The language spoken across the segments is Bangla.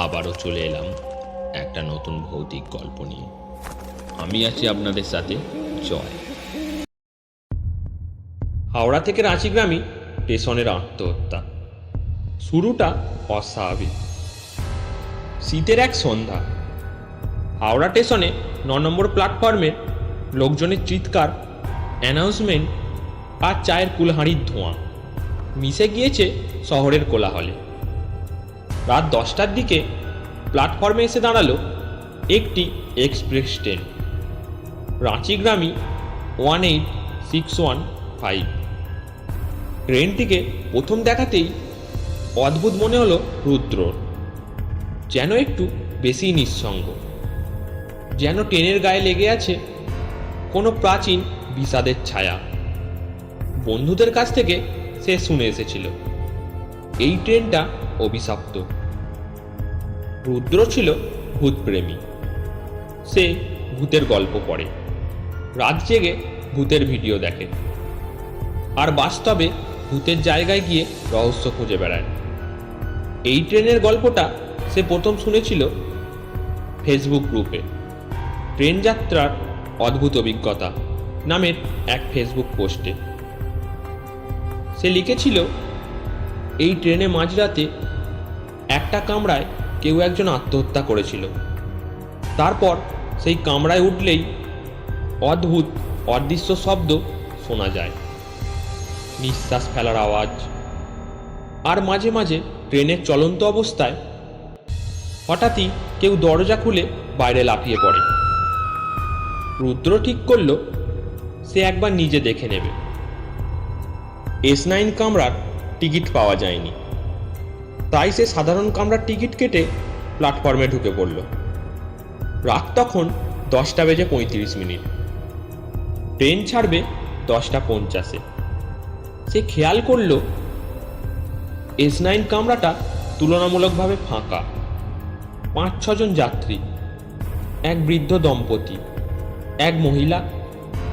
আবারও চলে এলাম একটা নতুন ভৌতিক গল্প নিয়ে। আমি আছি আপনাদের সাথে জয়। হাওড়া থেকে রাঁচিগ্রামী স্টেশনের আত্মহত্যা। শুরুটা অস্বাভাবিক। শীতের এক সন্ধ্যা, হাওড়া স্টেশনে ৯ নম্বর প্ল্যাটফর্মের লোকজনের চিৎকার, অ্যানাউন্সমেন্ট আর চায়ের কুলহাঁড়ির ধোঁয়া মিশে গিয়েছে শহরের কোলাহলে। রাত 10টার দিকে প্ল্যাটফর্মে এসে দাঁড়ালো একটি এক্সপ্রেস ট্রেন, রাঁচিগ্রামী 18615। ট্রেনটিকে প্রথম দেখাতেই অদ্ভুত মনে হলো রুদ্রর। যেন একটু বেশি নিঃসঙ্গ, যেন ট্রেনের গায়ে লেগে আছে কোনো প্রাচীন বিষাদের ছায়া। বন্ধুদের কাছ থেকে সে শুনে এসেছিল এই ট্রেনটা অভিশপ্ত। রুদ্র ছিল ভূতপ্রেমী। সে ভূতের গল্প পড়ে, রাত জেগে ভূতের ভিডিও দেখে, আর বাস্তবে ভূতের জায়গায় গিয়ে রহস্য খুঁজে বেড়ায়। এই ট্রেনের গল্পটা সে প্রথম শুনেছিল ফেসবুক গ্রুপে ট্রেন যাত্রার অদ্ভুত অভিজ্ঞতা নামের এক ফেসবুক পোস্টে। সে লিখেছিল, এই ট্রেনে মাঝরাতে একটা কামরায় কেউ একজন আত্মহত্যা করেছিল। তারপর সেই কামরায় উঠলেই অদ্ভুত অদৃশ্য শব্দ শোনা যায়, নিঃশ্বাস ফেলার আওয়াজ, আর মাঝে মাঝে ট্রেনের চলন্ত অবস্থায় হঠাৎই কেউ দরজা খুলে বাইরে লাফিয়ে পড়ে। রুদ্র ঠিক করল সে একবার নিজে দেখে নেবে। S9 কামরার টিকিট পাওয়া যায়নি, তাই সে সাধারণ কামরার টিকিট কেটে প্ল্যাটফর্মে ঢুকে পড়ল। রাত তখন 10:35। ট্রেন ছাড়বে 10:50। সে খেয়াল করল S9 কামরাটা তুলনামূলকভাবে ফাঁকা। 5-6 জন যাত্রী, এক বৃদ্ধ দম্পতি, এক মহিলা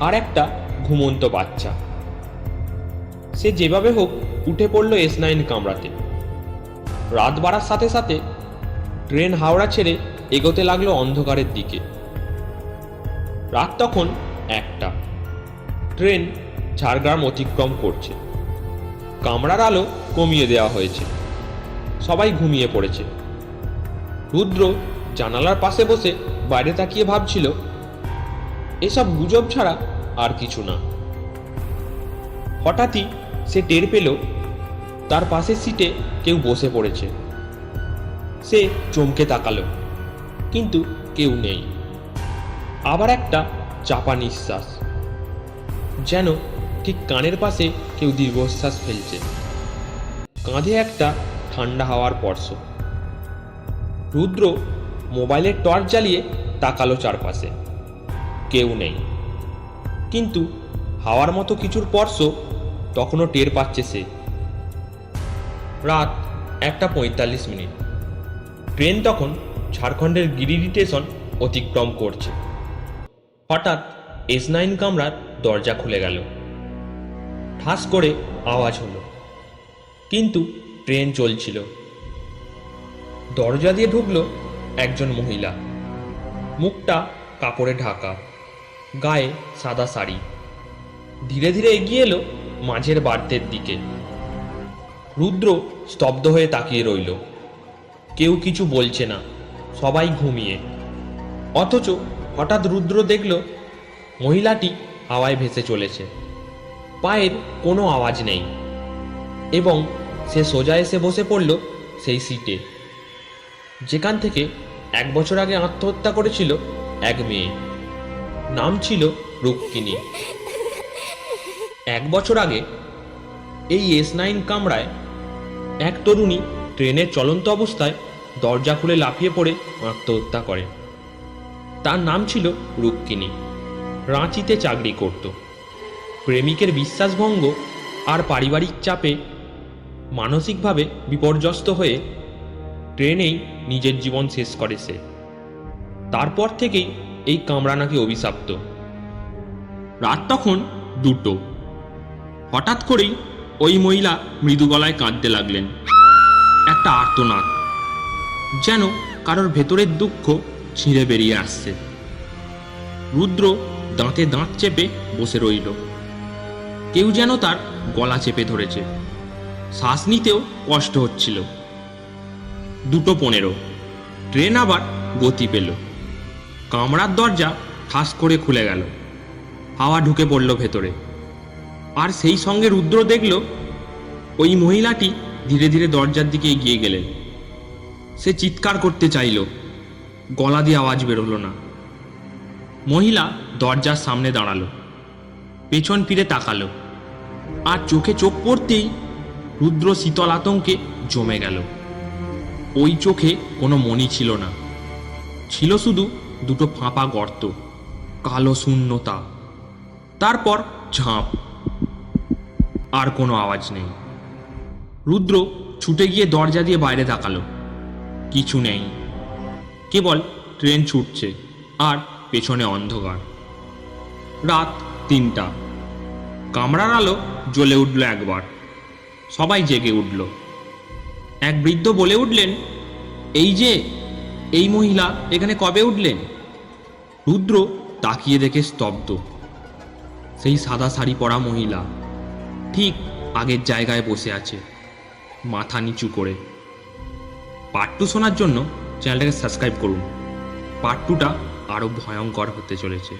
আর একটা ঘুমন্ত বাচ্চা। সে যেভাবে হোক উঠে পড়ল S9 কামরাতে। রাত বাড়ার সাথে সাথে ট্রেন হাওড়া ছেড়ে এগোতে লাগলো অন্ধকারের দিকে। রাত তখন 1টা। ট্রেন ঝাড়গ্রাম অতিক্রম করছে। কামরার আলো কমিয়ে দেওয়া হয়েছে, সবাই ঘুমিয়ে পড়েছে। রুদ্র জানালার পাশে বসে বাইরে তাকিয়ে ভাবছিল, এসব গুজব ছাড়া আর কিছু না। হঠাৎই সে টের পেল তার পাশের সিটে কেউ বসে পড়েছে। সে চমকে তাকালো, কিন্তু কেউ নেই। আবার একটা চাপা নিঃশ্বাস, যেন ঠিক কানের পাশে কেউ দীর্ঘশ্বাস ফেলছে। কাঁধে একটা ঠান্ডা হাওয়ার স্পর্শ। রুদ্র মোবাইলের টর্চ জ্বালিয়ে তাকালো চারপাশে। কেউ নেই, কিন্তু হাওয়ার মতো কিছুর স্পর্শ তখনও টের পাচ্ছে সে। রাত 1:45। ট্রেন তখন ঝাড়খণ্ডের গিরিডি স্টেশন অতিক্রম করছে। হঠাৎ S9 কামরার দরজা খুলে গেল। ঠাস করে আওয়াজ হলো, কিন্তু ট্রেন চলছিল। দরজা দিয়ে ঢুকলো একজন মহিলা, মুখটা কাপড়ে ঢাকা, গায়ে সাদা শাড়ি। ধীরে ধীরে এগিয়ে এলো মাঝের বার্থের দিকে। রুদ্র স্তব্ধ হয়ে তাকিয়ে রইল। কেউ কিছু বলছে না, সবাই ঘুমিয়ে। অথচ হঠাৎ রুদ্র দেখল মহিলাটি হাওয়ায় ভেসে চলেছে। পায়ের কোনো আওয়াজ নেই, এবং সে সোজা এসে বসে পড়ল সেই সিটে, যেখান থেকে 1 বছর আগে আত্মহত্যা করেছিল এক মেয়ে। নাম ছিল রুক্মিণী। 1 বছর আগে এই S9 কামরায় এক তরুণী ট্রেনের চলন্ত অবস্থায় দরজা খুলে লাফিয়ে পড়ে আত্মহত্যা করে। তার নাম ছিল রুক্মিণী। রাঁচিতে চাকরি করত। প্রেমিকের বিশ্বাসভঙ্গ আর পারিবারিক চাপে মানসিকভাবে বিপর্যস্ত হয়ে ট্রেনেই নিজের জীবন শেষ করে সে। তারপর থেকেই এই কামরা নাকি অভিশপ্ত। রাত তখন 2টো। হঠাৎ করেই ওই মহিলা মৃদু গলায় কাঁদতে লাগলেন। একটা আর্তনাদ, যেন কারোর ভেতরের দুঃখ ছিঁড়ে বেরিয়ে আসছে। রুদ্র দাঁতে দাঁত চেপে বসে রইল। কেউ যেন তার গলা চেপে ধরেছে। শ্বাস নিতেও কষ্ট হচ্ছিল। 2:15 ট্রেন আবার গতি পেল। কামরার দরজা ঠাস করে খুলে গেল। হাওয়া ঢুকে পড়ল ভেতরে। আর সেই সঙ্গে রুদ্র দেখল ওই মহিলাটি ধীরে ধীরে দরজার দিকে এগিয়ে গেলেন। সে চিৎকার করতে চাইল, গলা দিয়ে আওয়াজ বেরোলো না। মহিলা দরজার সামনে দাঁড়ালো, পেছন ফিরে তাকালো, আর চোখে চোখ পড়তেই রুদ্র শীতল আতঙ্কে জমে গেল। ওই চোখে কোনো মণি ছিল না, ছিল শুধু দুটো ফাঁপা গর্ত, কালো শূন্যতা। তারপর ঝাঁপ, আর কোনো আওয়াজ নেই। রুদ্র ছুটে গিয়ে দরজা দিয়ে বাইরে তাকালো। কিছু নেই, কেবল ট্রেন ছুটছে আর পেছনে অন্ধকার। রাত 3টা। কামরার আলো জ্বলে উঠল একবার। সবাই জেগে উঠল। এক বৃদ্ধ বলে উঠলেন, এই মহিলা এখানে কবে উঠলেন? রুদ্র তাকিয়ে দেখে স্তব্ধ। সেই সাদা শাড়ি পরা মহিলা ঠিক আগের জায়গায় বসে আছে, মাথা নিচু করে। পার্ট 2 শোনার জন্য চ্যানেলটাকে সাবস্ক্রাইব করুন। পার্ট 2টা আরও ভয়ঙ্কর হতে চলেছে।